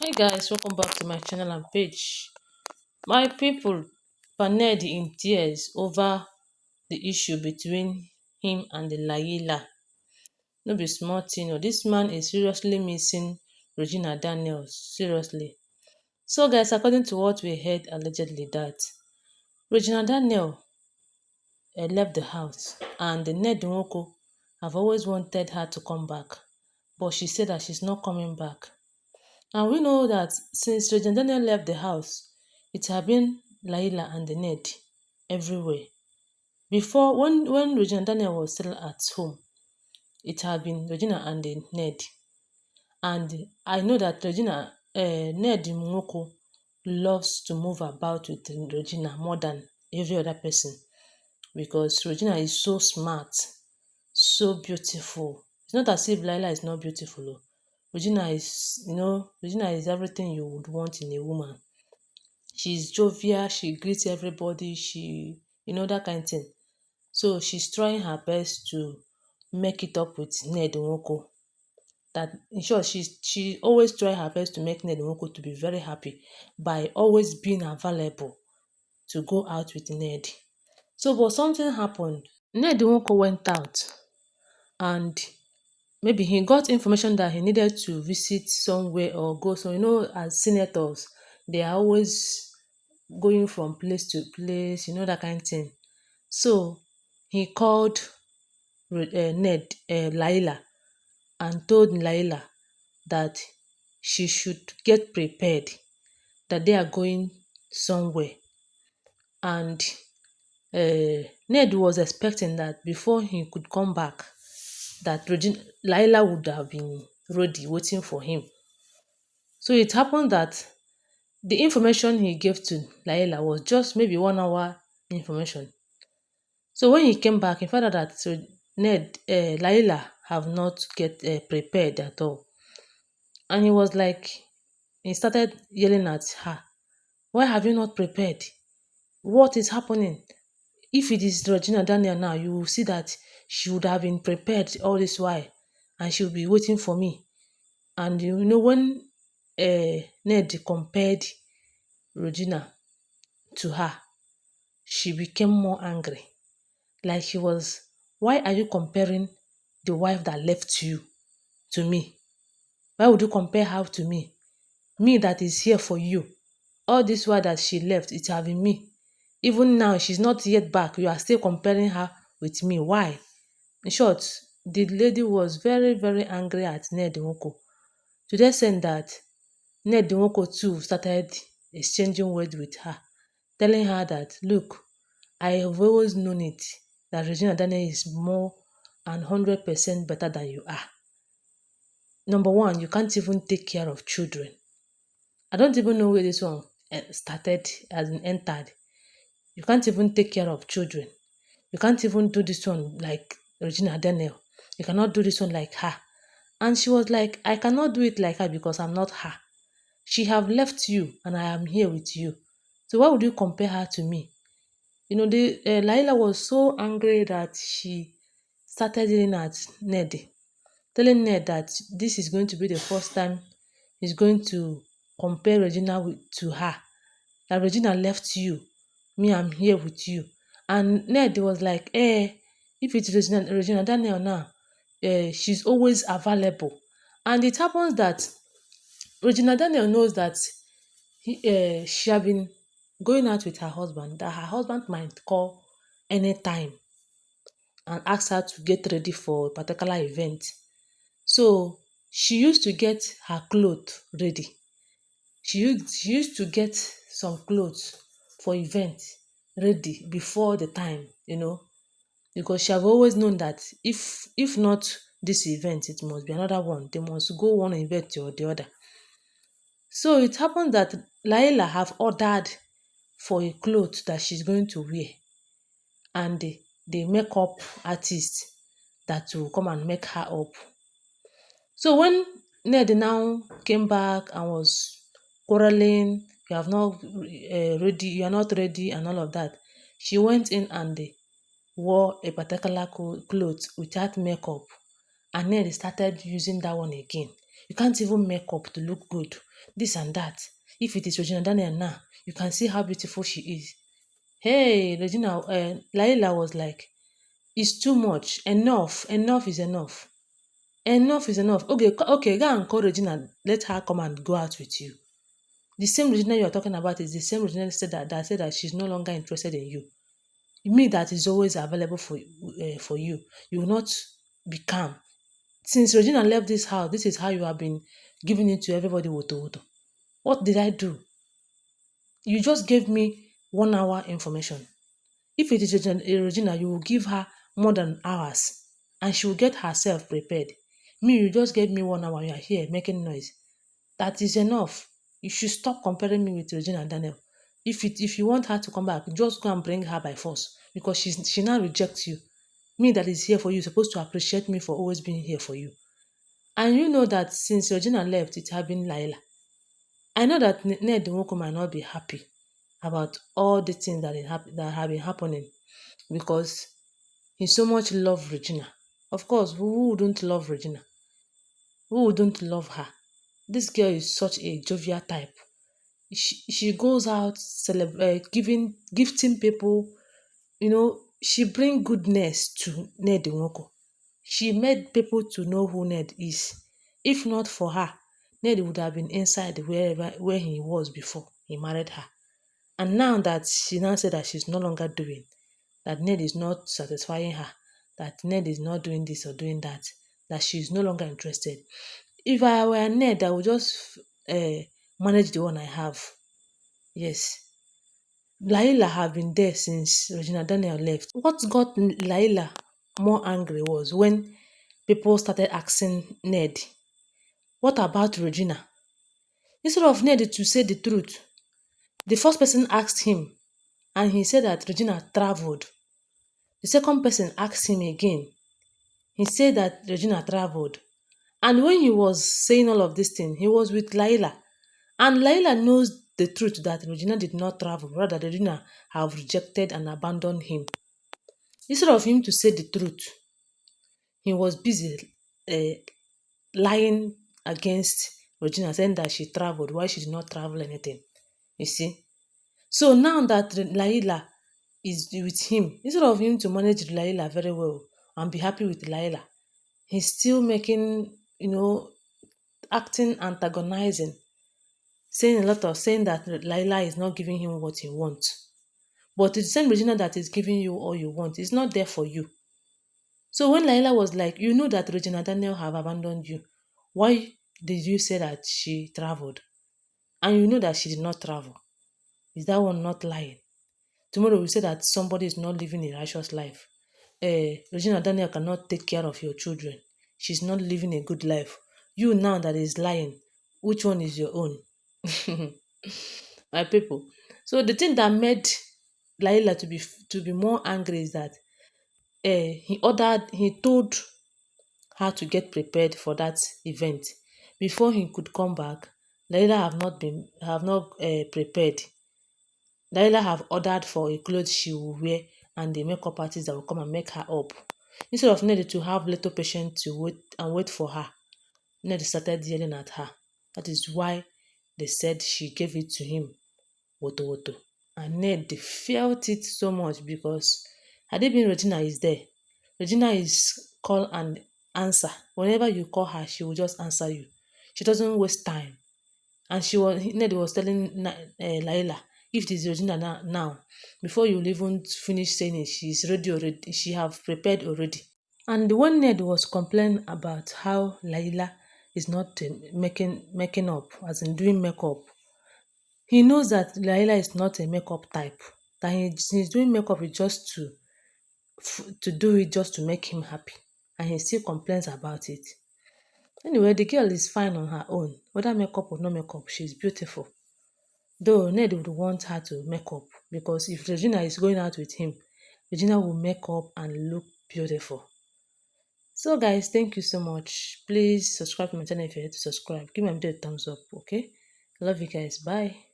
Hey guys, welcome back to my channel and page. My people paned in tears over the issue between him and the Layla. No be small thing. This man is seriously missing Regina Daniels. Seriously. So guys, according to what we heard allegedly that Regina Daniel left the house and the Ned Nwoko have always wanted her to come back. But she said that she's not coming back. And we know that since Regina Daniel left the house, it had been Laila and the Ned everywhere. Before, when Regina Daniel was still at home, it had been Regina and the Ned. And I know that Ned Mwoko loves to move about with Regina more than every other person because Regina is so smart, so beautiful. It's not as if Laila is not beautiful. Regina is everything you would want in a woman. She's jovial, she greets everybody, that kind of thing. So she's trying her best to make it up with Ned Nwoko. That in short, she always try her best to make Ned Nwoko to be very happy by always being available to go out with Ned. So but something happened. Ned Nwoko went out and maybe he got information that he needed to visit somewhere or go. So as senators, they are always going from place to place, that kind of thing. So he called Laila and told Laila that she should get prepared, that they are going somewhere. And Ned was expecting that before he could come back, that Laila would have been ready waiting for him. So it happened that the information he gave to Laila was just maybe 1 hour information. So when he came back, he found out that Laila have not get prepared at all. And he was like, he started yelling at her, why have you not prepared? What is happening? If it is Regina Daniel now, you will see that she would have been prepared all this while and she will be waiting for me. And when Ned compared Regina to her, she became more angry. Like she was, why are you comparing the wife that left you to me? Why would you compare her to me? Me that is here for you. All this while that she left, it have been me. Even now, she's not yet back. You are still comparing her with me. Why? In short, the lady was very, very angry at Ned Nwoko. To the extent that Ned Nwoko too started exchanging words with her, telling her that, look, I have always known it, that Regina Daniel is more and 100% better than you are. Number one, you can't even take care of children. I don't even know where this one started as in entered. You can't even take care of children. You can't even do this one like Regina Daniel. You cannot do this one like her. And she was like, I cannot do it like her because I'm not her. She have left you and I am here with you. So why would you compare her to me? Laila was so angry that she started yelling at Ned, telling Ned that this is going to be the first time he's going to compare Regina to her. That Regina left you, me, I'm here with you. And Ned was like, if it's Regina Daniel now, she's always available. And it happens that Regina Daniel knows that she have been going out with her husband, that her husband might call anytime and ask her to get ready for a particular event. So she used to get her clothes ready. She used to get some clothes for event ready before the time, because she have always known that if not this event, it must be another one. They must go one event or the other. So it happened that Laila have ordered for a cloth that she's going to wear, and the makeup artist that will come and make her up. So when Ned now came back and was quarreling, you have not ready, you are not ready, and all of that, she went in and wore a particular clothes without makeup, and Ned started using that one again. You can't even make up to look good. this and that. If it is Regina Daniel now, you can see how beautiful she is. Hey, Laila was like, it's too much. Enough. Enough is enough. Enough is enough. Okay, okay, go and call Regina. Let her come and go out with you. The same Regina you are talking about is the same Regina that said that she's no longer interested in you. Me that is always available for you. You will not be calm. Since Regina left this house, this is how you have been giving it to everybody. Woto woto. What did I do? You just gave me 1 hour information. If it is Regina, you will give her more than hours and she will get herself prepared. Me, you just gave me 1 hour, you are here making noise. That is enough. You should stop comparing me with Regina and Daniel. If you want her to come back, just go and bring her by force because she now rejects you. Me that is here for you, supposed to appreciate me for always being here for you. And you know that since Regina left, it has been Laila. I know that Ned Nwoko might not be happy about all the things that have been happening because he so much love Regina. Of course, who wouldn't love Regina? Who wouldn't love her? This girl is such a jovial type. She goes out gifting people. She bring goodness to Ned Nwoko. She made people to know who Ned is. If not for her, Ned would have been inside where he was before he married her. And now that she now said that she's no longer doing, that Ned is not satisfying her, that Ned is not doing this or doing that she's no longer interested. If I were Ned, I would just manage the one I have. Yes. Laila have been there since Regina Daniel left. What got Laila more angry was when people started asking Ned, what about Regina? Instead of Ned to say the truth, the first person asked him and he said that Regina traveled. The second person asked him again. He said that Regina traveled. And when he was saying all of this thing, he was with Laila. And Laila knows the truth that Regina did not travel, rather Regina have rejected and abandoned him. Instead of him to say the truth, he was busy lying against Regina, saying that she traveled, why she did not travel anything. You see? So now that Laila is with him, instead of him to manage Laila very well and be happy with Laila, he's still making, acting antagonizing, saying that Laila is not giving him what he wants. But it's the same Regina that is giving you all you want. It's not there for you. So when Laila was like, you know that Regina Daniel have abandoned you, why did you say that she traveled? And you know that she did not travel. Is that one not lying? Tomorrow we say that somebody is not living a righteous life. Regina Daniel cannot take care of your children. She's not living a good life. You now that is lying, which one is your own? My people. So the thing that made Laila to be more angry is that he told her to get prepared for that event. Before he could come back, Laila have not prepared. Laila have ordered for a clothes she will wear and the makeup artist that will come and make her up. Instead of Ned to have little patience to wait for her, Ned started yelling at her. That is why they said she gave it to him. Woto woto. And Ned felt it so much because had it been Regina is there, Regina is call and answer. Whenever you call her, she will just answer you. She doesn't waste time. And Ned was telling Laila, if it is Regina now, before you even finish saying it, she's ready already. She have prepared already. And when Ned was complaining about how Laila is not making up, as in doing makeup, he knows that Laila is not a makeup type. That he's doing makeup is just to do it just to make him happy. And he still complains about it. Anyway, the girl is fine on her own. Whether makeup or no makeup, she's beautiful. Though Ned would want her to make up because if Regina is going out with him, Regina will make up and look beautiful. So guys, thank you so much. Please subscribe to my channel if you're here to subscribe. Give my video a thumbs up, okay? Love you guys. Bye.